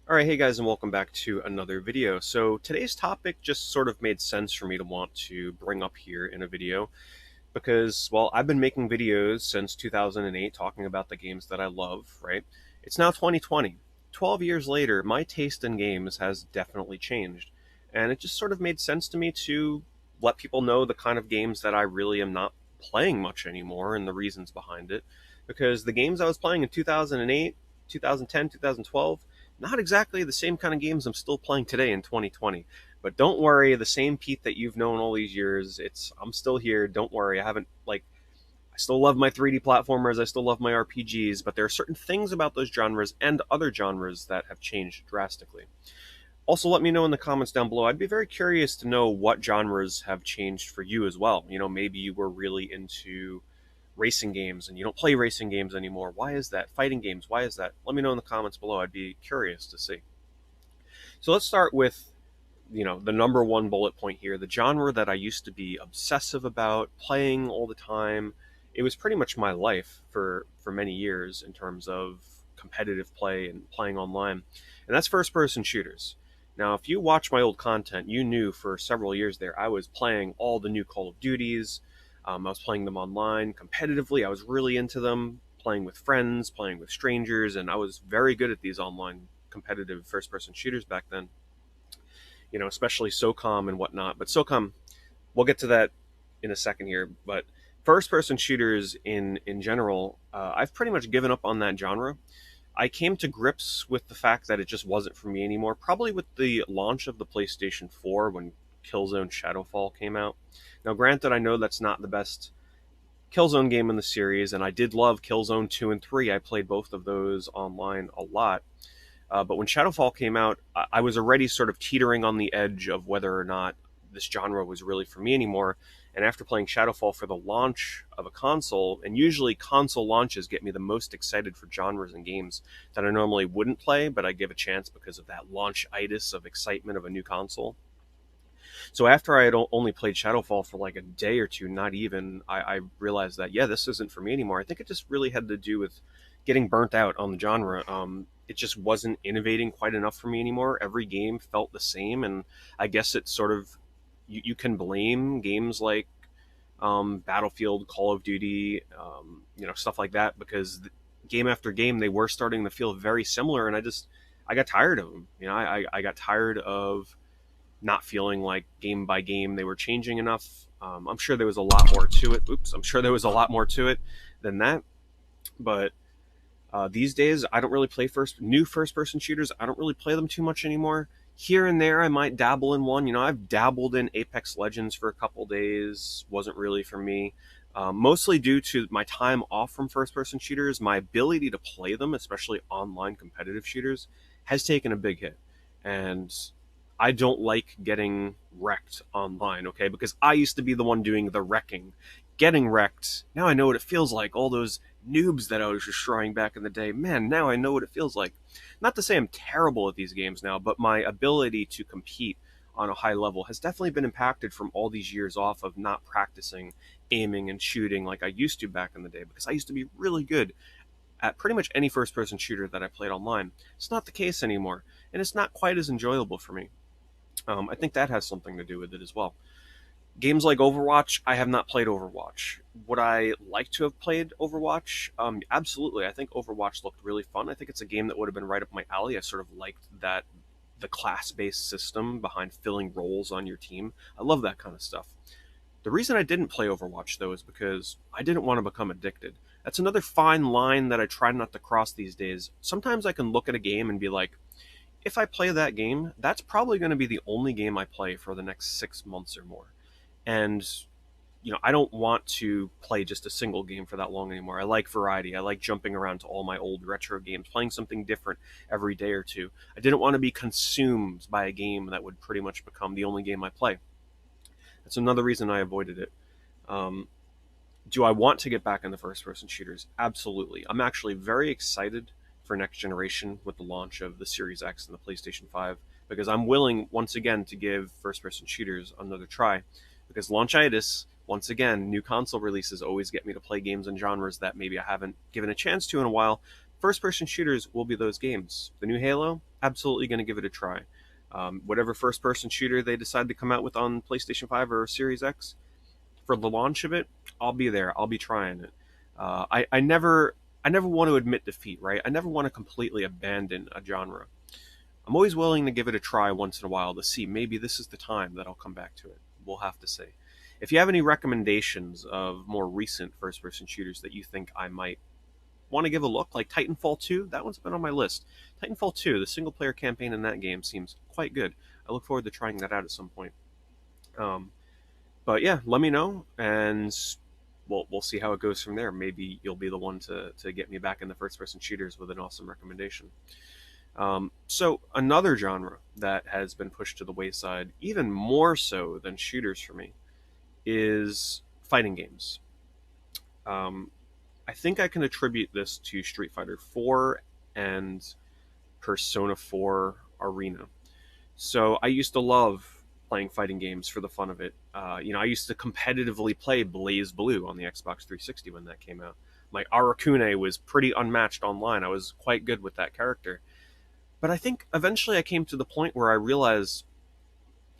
Alright, hey guys, and welcome back to another video. So today's topic just sort of made sense for me to want to bring up here in a video because, well, I've been making videos since 2008 talking about the games that I love, right? It's now 2020. 12 years later, my taste in games has definitely changed. And it just sort of made sense to me to let people know the kind of games that I really am not playing much anymore and the reasons behind it. Because the games I was playing in 2008, 2010, 2012, not exactly the same kind of games I'm still playing today in 2020. But don't worry, the same Pete that you've known all these years, I'm still here. Don't worry. I still love my 3D platformers, I still love my RPGs, but there are certain things about those genres and other genres that have changed drastically. Also, let me know in the comments down below. I'd be very curious to know what genres have changed for you as well. Maybe you were really into racing games and you don't play racing games anymore. Why is that? Fighting games, why is that? Let me know in the comments below. I'd be curious to see. So let's start with the number one bullet point here, the genre that I used to be obsessive about playing all the time. It was pretty much my life for many years in terms of competitive play and playing online, and that's first person shooters. Now, if you watch my old content, you knew for several years there I was playing all the new Call of Duties. I was playing them online competitively. I was really into them, playing with friends, playing with strangers, and I was very good at these online competitive first person shooters back then, especially SOCOM and whatnot. But SOCOM, we'll get to that in a second here. But first person shooters in general, I've pretty much given up on that genre. I came to grips with the fact that it just wasn't for me anymore, probably with the launch of the PlayStation 4 when Killzone Shadowfall came out. Now, granted, I know that's not the best Killzone game in the series, and I did love Killzone 2 and 3. I played both of those online a lot. But when Shadowfall came out, I was already sort of teetering on the edge of whether or not this genre was really for me anymore. And after playing Shadowfall for the launch of a console, and usually console launches get me the most excited for genres and games that I normally wouldn't play, but I give a chance because of that launch-itis of excitement of a new console. So after I had only played Shadowfall for like a day or two, not even, I realized that, yeah, this isn't for me anymore. I think it just really had to do with getting burnt out on the genre. It just wasn't innovating quite enough for me anymore. Every game felt the same, and I guess it's sort of, you can blame games like Battlefield, Call of Duty, stuff like that, because game after game they were starting to feel very similar, and I got tired of them. I got tired of not feeling like game by game they were changing enough. I'm sure there was a lot more to it. I'm sure there was a lot more to it than that. But these days, I don't really play new first person shooters. I don't really play them too much anymore. Here and there, I might dabble in one. I've dabbled in Apex Legends for a couple days. Wasn't really for me. Mostly due to my time off from first person shooters, my ability to play them, especially online competitive shooters, has taken a big hit. And I don't like getting wrecked online, okay? Because I used to be the one doing the wrecking. Getting wrecked, now I know what it feels like. All those noobs that I was destroying back in the day, man, now I know what it feels like. Not to say I'm terrible at these games now, but my ability to compete on a high level has definitely been impacted from all these years off of not practicing aiming and shooting like I used to back in the day, because I used to be really good at pretty much any first person shooter that I played online. It's not the case anymore, and it's not quite as enjoyable for me. I think that has something to do with it as well. Games like Overwatch, I have not played Overwatch. Would I like to have played Overwatch? Absolutely. I think Overwatch looked really fun. I think it's a game that would have been right up my alley. I sort of liked that the class-based system behind filling roles on your team. I love that kind of stuff. The reason I didn't play Overwatch though is because I didn't want to become addicted. That's another fine line that I try not to cross these days. Sometimes I can look at a game and be like, if I play that game, that's probably going to be the only game I play for the next 6 months or more. And I don't want to play just a single game for that long anymore. I like variety. I like jumping around to all my old retro games, playing something different every day or two. I didn't want to be consumed by a game that would pretty much become the only game I play. That's another reason I avoided it. Um, do I want to get back into first person shooters? Absolutely. I'm actually very excited for next generation with the launch of the Series X and the PlayStation 5, because I'm willing once again to give first person shooters another try. Because launchitis, once again, new console releases always get me to play games and genres that maybe I haven't given a chance to in a while. First person shooters will be those games. The new Halo, absolutely going to give it a try. Whatever first-person shooter they decide to come out with on PlayStation 5 or Series X for the launch of it, I'll be there. I'll be trying it. I never want to admit defeat, right? I never want to completely abandon a genre. I'm always willing to give it a try once in a while to see maybe this is the time that I'll come back to it. We'll have to see. If you have any recommendations of more recent first-person shooters that you think I might want to give a look, like Titanfall 2, that one's been on my list. Titanfall 2, the single-player campaign in that game seems quite good. I look forward to trying that out at some point. Um, but yeah, let me know, and we'll see how it goes from there. Maybe you'll be the one to get me back in the first-person shooters with an awesome recommendation. So another genre that has been pushed to the wayside, even more so than shooters for me, is fighting games. Um, I think I can attribute this to Street Fighter 4 and Persona 4 Arena. So I used to love playing fighting games for the fun of it. I used to competitively play Blaze Blue on the Xbox 360 when that came out. My Arakune was pretty unmatched online. I was quite good with that character. But I think eventually I came to the point where I realized,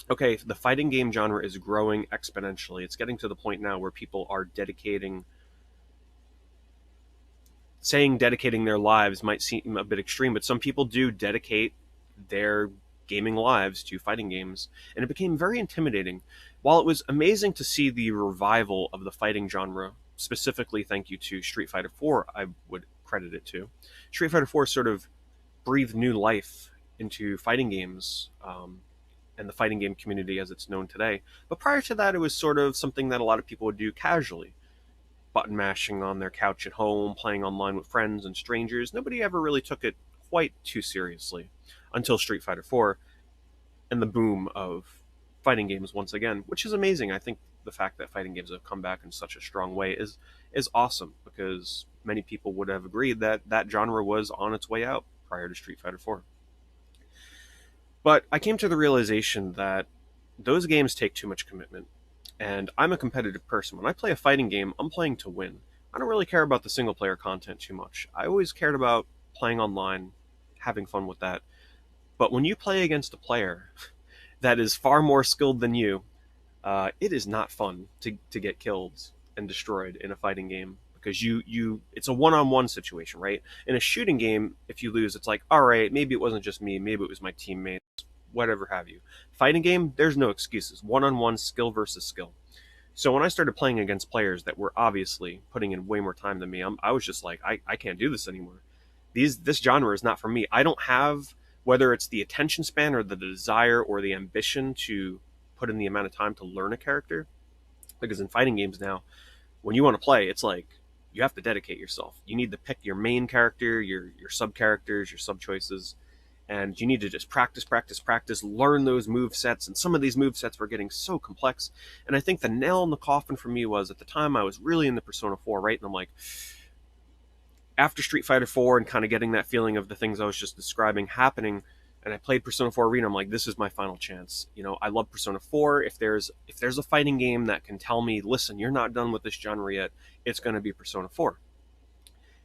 okay, the fighting game genre is growing exponentially. It's getting to the point now where people are dedicating their lives might seem a bit extreme, but some people do dedicate their gaming lives to fighting games, and it became very intimidating. While it was amazing to see the revival of the fighting genre, specifically thank you to Street Fighter 4, I would credit it to. Street Fighter 4 sort of breathed new life into fighting games, and the fighting game community as it's known today. But prior to that, it was sort of something that a lot of people would do casually, button mashing on their couch at home, playing online with friends and strangers. Nobody ever really took it quite too seriously until Street Fighter 4 and the boom of fighting games once again, which is amazing. I think the fact that fighting games have come back in such a strong way is awesome, because many people would have agreed that that genre was on its way out prior to Street Fighter 4. But I came to the realization that those games take too much commitment, and I'm a competitive person. When I play a fighting game, I'm playing to win. I don't really care about the single player content too much. I always cared about playing online, having fun with that. But when you play against a player that is far more skilled than you, it is not fun to get killed and destroyed in a fighting game, because it's a one-on-one situation, right? In a shooting game, if you lose, it's like, all right, maybe it wasn't just me, maybe it was my teammates, whatever have you. Fighting game, there's no excuses. One-on-one, skill versus skill. So when I started playing against players that were obviously putting in way more time than me, I was just like, I can't do this anymore. This genre is not for me. I don't have, whether it's the attention span or the desire or the ambition to put in the amount of time to learn a character. Because in fighting games now, when you want to play, it's like you have to dedicate yourself. You need to pick your main character, your sub characters, your sub choices, and you need to just practice, learn those move sets. And some of these move sets were getting so complex. And I think the nail in the coffin for me was, at the time I was really into Persona 4, right? And I'm like, after Street Fighter 4 and kind of getting that feeling of the things I was just describing happening, and I played Persona 4 Arena, I'm like, this is my final chance. I love Persona 4. If there's a fighting game that can tell me, listen, you're not done with this genre yet, it's going to be Persona 4.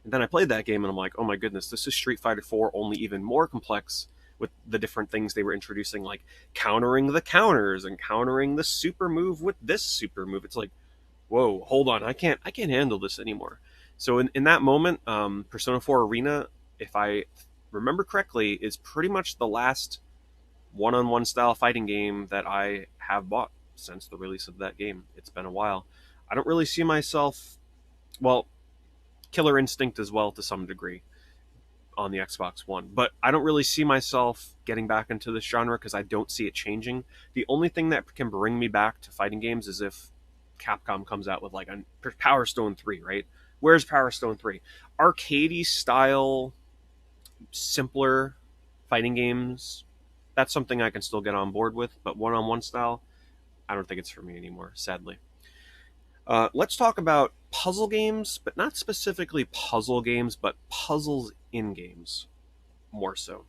And then I played that game and I'm like, oh my goodness, this is Street Fighter 4, only even more complex, with the different things they were introducing, like countering the counters and countering the super move with this super move. It's like, whoa, hold on, I can't handle this anymore. So in that moment, Persona 4 Arena, if I remember correctly, is pretty much the last one-on-one style fighting game that I have bought since the release of that game. It's been a while. I don't really see myself, well, Killer Instinct as well to some degree on the Xbox One, but I don't really see myself getting back into this genre because I don't see it changing. The only thing that can bring me back to fighting games is if Capcom comes out with like a Power Stone 3, right? Where's Power Stone 3? Arcadey style, simpler fighting games, that's something I can still get on board with, but one-on-one style, I don't think it's for me anymore, sadly. Let's talk about puzzle games, but not specifically puzzle games, but puzzles in games, more so.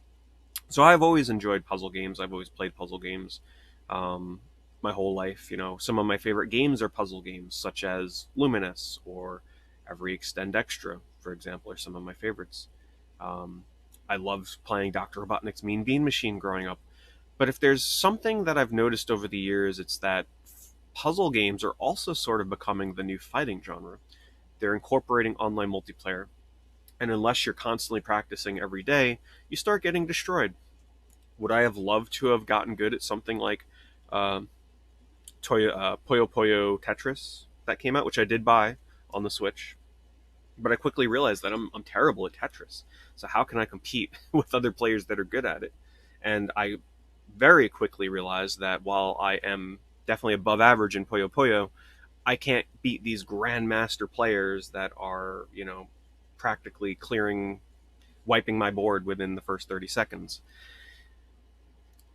So I've always enjoyed puzzle games. I've always played puzzle games my whole life. Some of my favorite games are puzzle games, such as Luminous or Every Extend Extra, for example, are some of my favorites. I loved playing Dr. Robotnik's Mean Bean Machine growing up. But if there's something that I've noticed over the years, it's that puzzle games are also sort of becoming the new fighting genre. They're incorporating online multiplayer, and unless you're constantly practicing every day, you start getting destroyed. Would I have loved to have gotten good at something like uh, Puyo Puyo Tetris that came out, which I did buy on the Switch? But I quickly realized that I'm terrible at Tetris. So how can I compete with other players that are good at it? And I very quickly realized that while I am definitely above average in Puyo Puyo, I can't beat these grandmaster players that are, practically wiping my board within the first 30 seconds.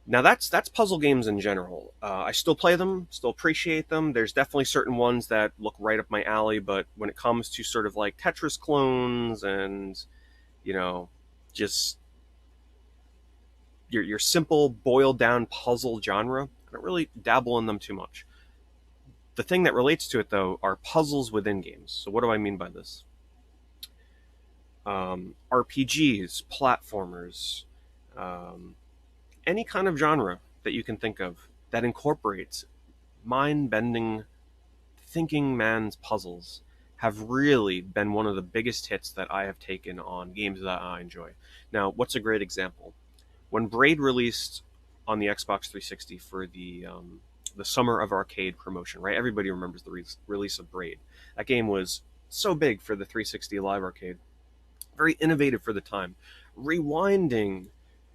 Now that's puzzle games in general. I still play them, still appreciate them. There's definitely certain ones that look right up my alley, but when it comes to sort of like Tetris clones and you know just your simple boiled down puzzle genre, I don't really dabble in them too much. The thing that relates to it though are puzzles within games. So what do I mean by this? RPGs, platformers, um, any kind of genre that you can think of that incorporates mind bending thinking man's puzzles have really been one of the biggest hits that I have taken on games that I enjoy. Now, what's a great example? When Braid released on the Xbox 360 for the Summer of Arcade promotion, right? Everybody remembers the release of Braid. That game was so big for the 360 Live Arcade, very innovative for the time. Rewinding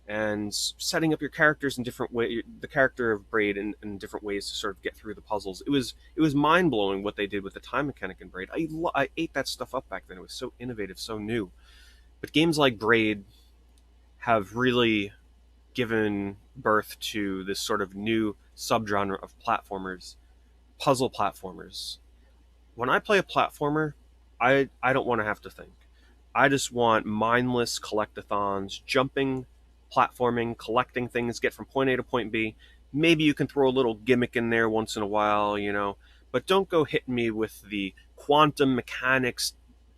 and setting up your characters in different ways, the character of Braid in different ways to sort of get through the puzzles. It was mind blowing what they did with the time mechanic in Braid. I ate that stuff up back then. It was so innovative, so new. But games like Braid have really given birth to this sort of new subgenre of platformers, puzzle platformers. When I play a platformer, I don't want to have to think. I just want mindless collectathons, jumping, platforming, collecting things, get from point A to point B. Maybe you can throw a little gimmick in there once in a while, but don't go hitting me with the quantum mechanics,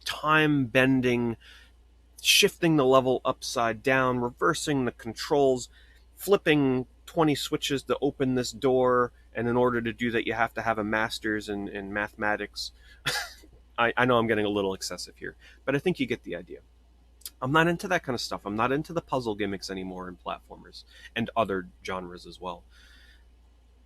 time bending, shifting the level upside down, reversing the controls, flipping 20 switches to open this door, and in order to do that, you have to have a master's in mathematics. I know I'm getting a little excessive here, but I think you get the idea. I'm not into that kind of stuff. I'm not into the puzzle gimmicks anymore in platformers and other genres as well.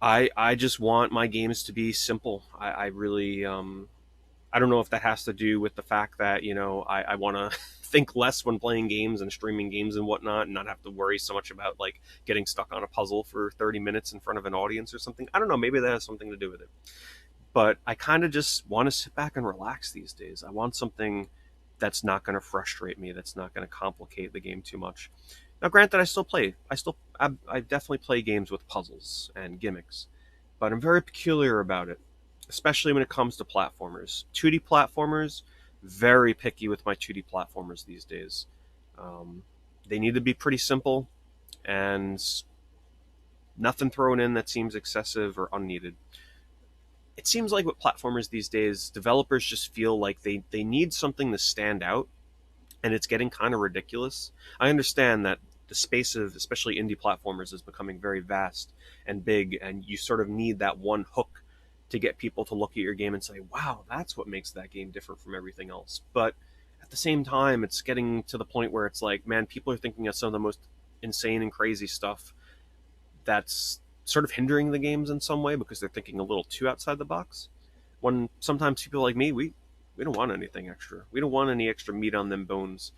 I just want my games to be simple. I really I don't know if that has to do with the fact that I want to think less when playing games and streaming games and whatnot, and not have to worry so much about like getting stuck on a puzzle for 30 minutes in front of an audience or something. I don't know. Maybe that has something to do with it. But I kind of just want to sit back and relax these days. I want something that's not going to frustrate me, that's not going to complicate the game too much. Now, granted, I still play. I definitely play games with puzzles and gimmicks, but I'm very peculiar about it, especially when it comes to platformers. 2D platformers, very picky with my 2D platformers these days. They need to be pretty simple and nothing thrown in that seems excessive or unneeded. It seems like with platformers these days, developers just feel like they need something to stand out, and it's getting kind of ridiculous. I understand that the space of especially indie platformers is becoming very vast and big, and you sort of need that one hook to get people to look at your game and say, wow, that's what makes that game different from everything else. But at the same time, it's getting to the point where it's like, man, people are thinking of some of the most insane and crazy stuff that's sort of hindering the games in some way because they're thinking a little too outside the box. When sometimes people like me, we don't want anything extra. We don't want any extra meat on them bones.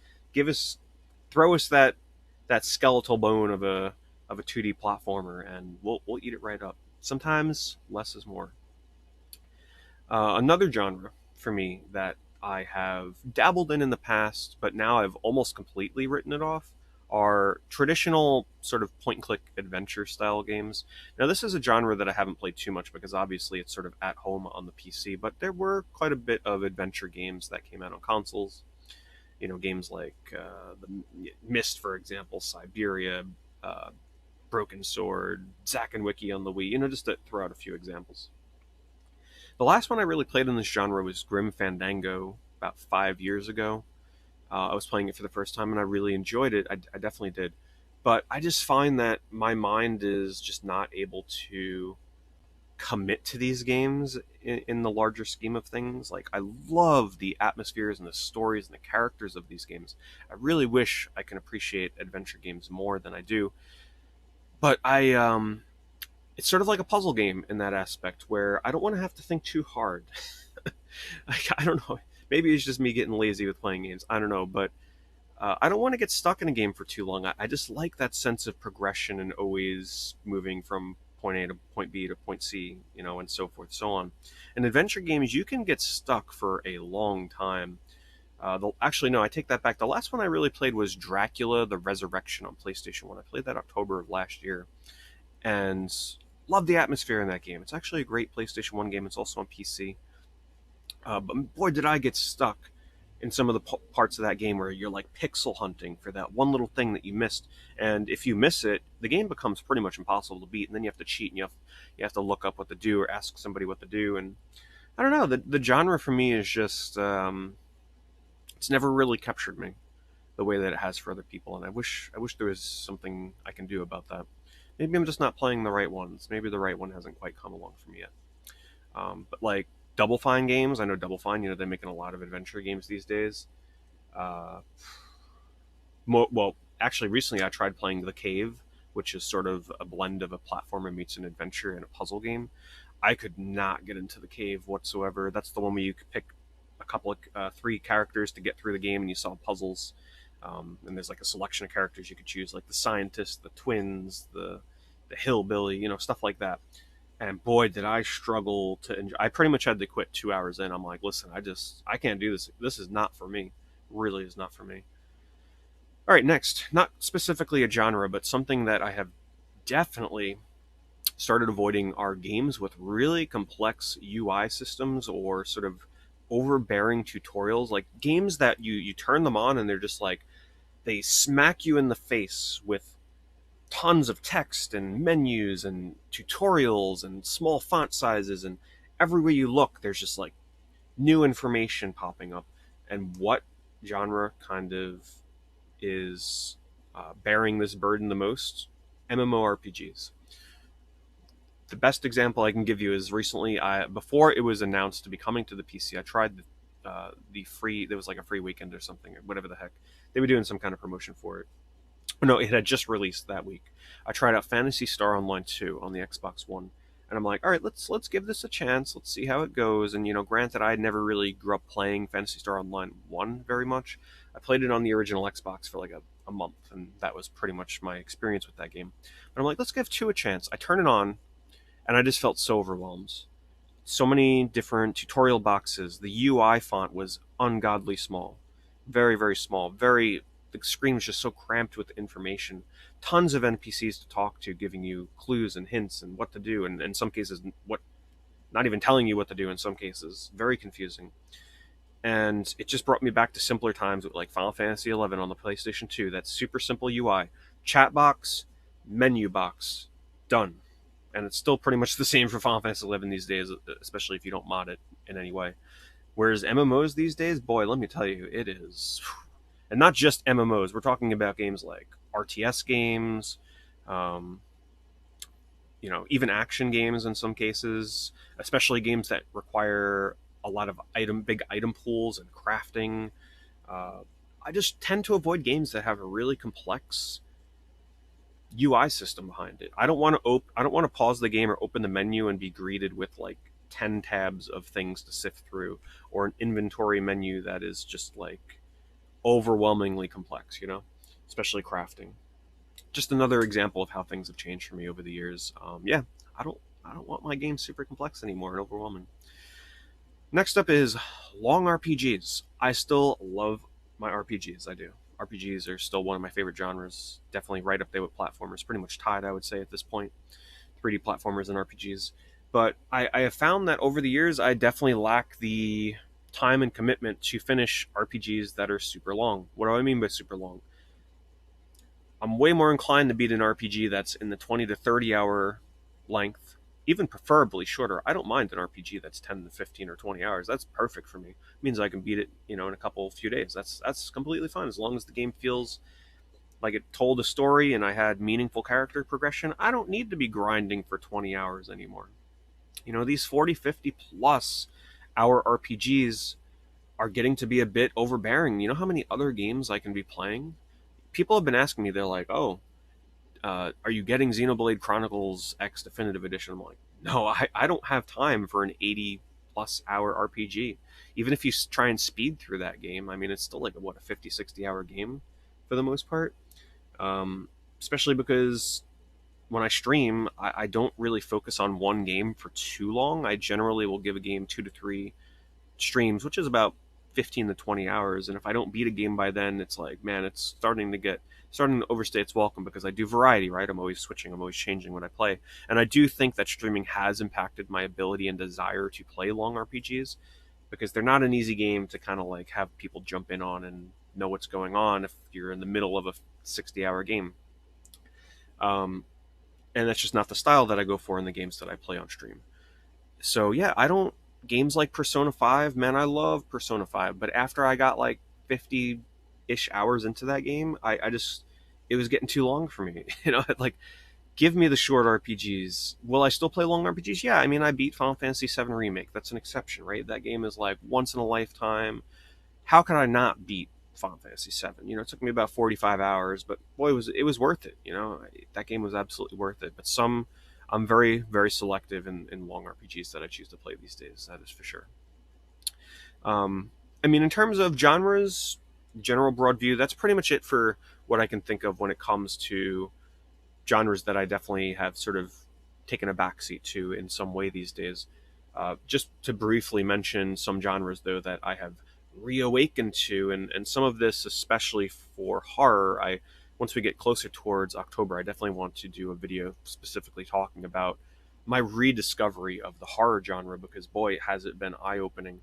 Throw us that skeletal bone of a 2D platformer, and we'll eat it right up. Sometimes less is more. Another genre for me that I have dabbled in the past, but now I've almost completely written it off, are traditional sort of point and click adventure style games. Now, this is a genre that I haven't played too much because obviously it's sort of at home on the PC, but there were quite a bit of adventure games that came out on consoles. Games like the Myst, for example, Siberia, uh, Broken Sword, Zack and Wiki on the Wii, just to throw out a few examples. The last one I really played in this genre was Grim Fandango about 5 years ago. I was playing it for the first time and I really enjoyed it. I definitely did. But I just find that my mind is just not able to commit to these games in the larger scheme of things. Like, I love the atmospheres and the stories and the characters of these games. I really wish I can appreciate adventure games more than I do. But it's sort of like a puzzle game in that aspect where I don't want to have to think too hard. I don't know. Maybe it's just me getting lazy with playing games. I don't know, but I don't want to get stuck in a game for too long. I just like that sense of progression and always moving from point A to point B to point C, and so forth, so on. In adventure games, you can get stuck for a long time. Actually, no, I take that back. The last one I really played was Dracula: The Resurrection on PlayStation 1. I played that October of last year, and love the atmosphere in that game. It's actually a great PlayStation 1 game. It's also on PC. But boy, did I get stuck in some of the parts of that game where you're like pixel hunting for that one little thing that you missed. And if you miss it, the game becomes pretty much impossible to beat. And then you have to cheat and you have to look up what to do or ask somebody what to do. And I don't know. The genre for me is just it's never really captured me the way that it has for other people. And I wish there was something I can do about that. Maybe I'm just not playing the right ones. Maybe the right one hasn't quite come along for me yet. But like Double Fine games, I know Double Fine. They're making a lot of adventure games these days. Uh, well, actually, recently I tried playing The Cave, which is sort of a blend of a platformer meets an adventure and a puzzle game. I could not get into The Cave whatsoever. That's the one where you could pick a couple of three characters to get through the game, and you solve puzzles. And there's like a selection of characters you could choose, like the scientist, the twins, the hillbilly, stuff like that. And boy, did I struggle to enjoy. I pretty much had to quit 2 hours in. I'm like, listen, I can't do this. This is not for me. Really is not for me. All right, next, not specifically a genre, but something that I have definitely started avoiding are games with really complex UI systems or sort of overbearing tutorials. Like games that you turn them on and they're just like they smack you in the face with tons of text and menus and tutorials and small font sizes, and everywhere you look there's just like new information popping up. And what genre kind of is bearing this burden the most? MMORPGs. The best example I can give you is recently, before it was announced to be coming to the PC, I tried the free. There was like a free weekend or something, or whatever the heck. They were doing some kind of promotion for it. No, it had just released that week. I tried out Phantasy Star Online 2 on the Xbox One, and I'm like, all right, let's give this a chance. Let's see how it goes. And granted, I never really grew up playing Phantasy Star Online 1 very much. I played it on the original Xbox for like a month, and that was pretty much my experience with that game. But I'm like, let's give 2 a chance. I turn it on, and I just felt so overwhelmed. So many different tutorial boxes. The UI font was ungodly small, very, very small. The screen was just so cramped with information. Tons of NPCs to talk to, giving you clues and hints and what to do, and in some cases, not even telling you what to do. In some cases, very confusing. And it just brought me back to simpler times with like Final Fantasy XI on the PlayStation 2. That super simple UI, chat box, menu box, done. And it's still pretty much the same for Final Fantasy XI these days, especially if you don't mod it in any way. Whereas MMOs these days, boy, let me tell you, it is. And not just MMOs. We're talking about games like RTS games, um, even action games in some cases, especially games that require a lot of big item pools and crafting. Uh, I just tend to avoid games that have a really complex UI system behind it. I don't want to pause the game or open the menu and be greeted with like 10 tabs of things to sift through, or an inventory menu that is just like overwhelmingly complex, especially crafting. Just another example of how things have changed for me over the years. Yeah, I don't want my games super complex anymore and overwhelming. Next up is long RPGs. I still love my RPGs. I do. RPGs are still one of my favorite genres. Definitely right up there with platformers. Pretty much tied, I would say, at this point. 3D platformers and RPGs. But I have found that over the years, I definitely lack the time and commitment to finish RPGs that are super long. What do I mean by super long? I'm way more inclined to beat an RPG that's in the 20 to 30 hour length even preferably shorter. I don't mind an RPG that's 10 to 15 or 20 hours. That's perfect for me. It means I can beat it, in a few days. That's completely fine as long as the game feels like it told a story and I had meaningful character progression. I don't need to be grinding for 20 hours anymore. These 40, 50 plus hour RPGs are getting to be a bit overbearing. You know how many other games I can be playing? People have been asking me, they're like, oh, are you getting Xenoblade Chronicles X Definitive Edition? I'm like, no, I don't have time for an 80 plus hour RPG. Even if you try and speed through that game, I mean, it's still like, what, a 50, 60 hour game for the most part. Um, Especially because when I stream, I don't really focus on one game for too long. I generally will give a game 2 to 3 streams, which is about 15 to 20 hours. And if I don't beat a game by then, it's like, man, it's starting to overstay its welcome because I do variety, right? I'm always switching, I'm always changing what I play. And I do think that streaming has impacted my ability and desire to play long RPGs because they're not an easy game to kind of like have people jump in on and know what's going on if you're in the middle of a 60-hour game. Um, and that's just not the style that I go for in the games that I play on stream. So yeah, I don't games like Persona 5, man, I love Persona 5, but after I got like 50-ish hours into that game, I just it was getting too long for me. Like give me the short RPGs. Will I still play long RPGs? Yeah, I mean, I beat Final Fantasy VII Remake. That's an exception, right? That game is like once in a lifetime. How can I not beat Final Fantasy VII? It took me about 45 hours, but boy, it was worth it. That game was absolutely worth it. But I'm very, very selective in long RPGs that I choose to play these days. That is for sure. I mean, in terms of genres, general broad view, that's pretty much it for what I can think of when it comes to genres that I definitely have sort of taken a backseat to in some way these days. Just to briefly mention some genres, though, that I have reawakened to, and some of this, especially for horror, once we get closer towards October, I definitely want to do a video specifically talking about my rediscovery of the horror genre because boy, has it been eye-opening.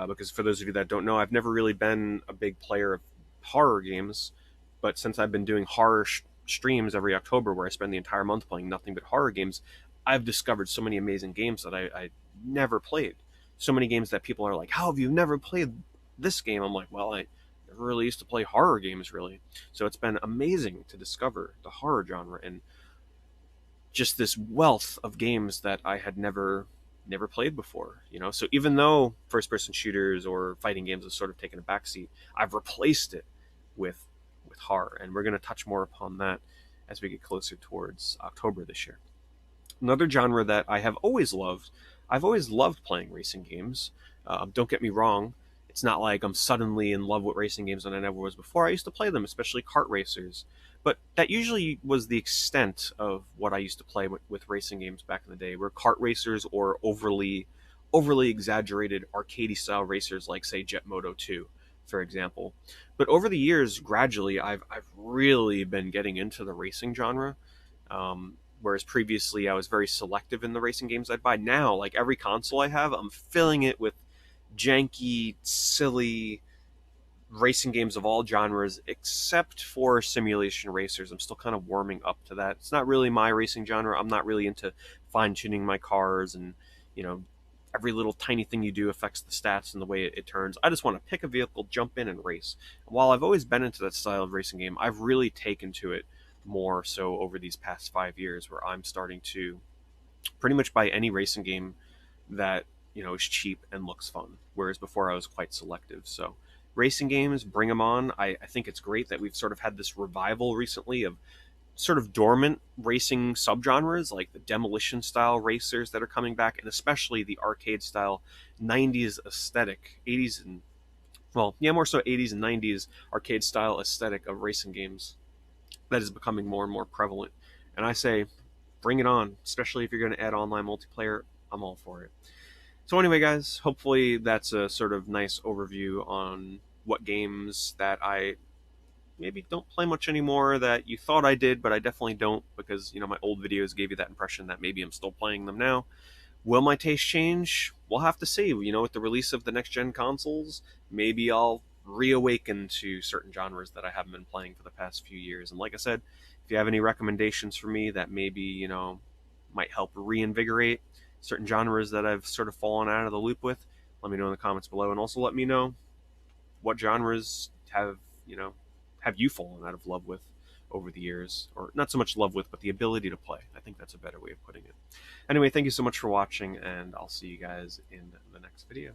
Because for those of you that don't know, I've never really been a big player of horror games, but since I've been doing horror streams every October where I spend the entire month playing nothing but horror games, I've discovered so many amazing games that I never played. So many games that people are like, how have you never played this game? I'm like, well, I never really used to play horror games, really. So it's been amazing to discover the horror genre and just this wealth of games that I had never played before. So even though first person shooters or fighting games have sort of taken a backseat, I've replaced it with horror, and we're going to touch more upon that as we get closer towards October this year. Another genre that I've always loved playing racing games. Don't get me wrong, it's not like I'm suddenly in love with racing games than I never was before. I used to play them, especially kart racers. But that usually was the extent of what I used to play with racing games back in the day, were kart racers or overly exaggerated arcadey style racers like, say, Jet Moto 2, for example. But over the years, gradually, I've really been getting into the racing genre. Whereas previously I was very selective in the racing games I'd buy. Now, like every console I have, I'm filling it with janky, silly racing games of all genres, except for simulation racers. I'm still kind of warming up to that. It's not really my racing genre. I'm not really into fine tuning my cars and, you know, every little tiny thing you do affects the stats and the way it turns. I just want to pick a vehicle, jump in, and race. And while I've always been into that style of racing game, I've really taken to it more so over these past 5 years, where I'm starting to pretty much buy any racing game that is cheap and looks fun. Whereas before I was quite selective. So racing games, bring them on. I think it's great that we've sort of had this revival recently of sort of dormant racing subgenres like the demolition style racers that are coming back, and especially the arcade style 90s aesthetic, 80s and more so 80s and 90s arcade style aesthetic of racing games that is becoming more and more prevalent. And I say, bring it on, especially if you're going to add online multiplayer. I'm all for it. So anyway, guys, hopefully that's a sort of nice overview on what games that I maybe don't play much anymore that you thought I did, but I definitely don't, because my old videos gave you that impression that maybe I'm still playing them now. Will my taste change? We'll have to see. With the release of the next gen consoles, maybe I'll reawaken to certain genres that I haven't been playing for the past few years. And like I said, if you have any recommendations for me that maybe might help reinvigorate certain genres that I've sort of fallen out of the loop with. Let me know in the comments below, and also let me know what genres have you fallen out of love with over the years, or not so much love with, but the ability to play. I think that's a better way of putting it. Anyway, thank you so much for watching, and I'll see you guys in the next video.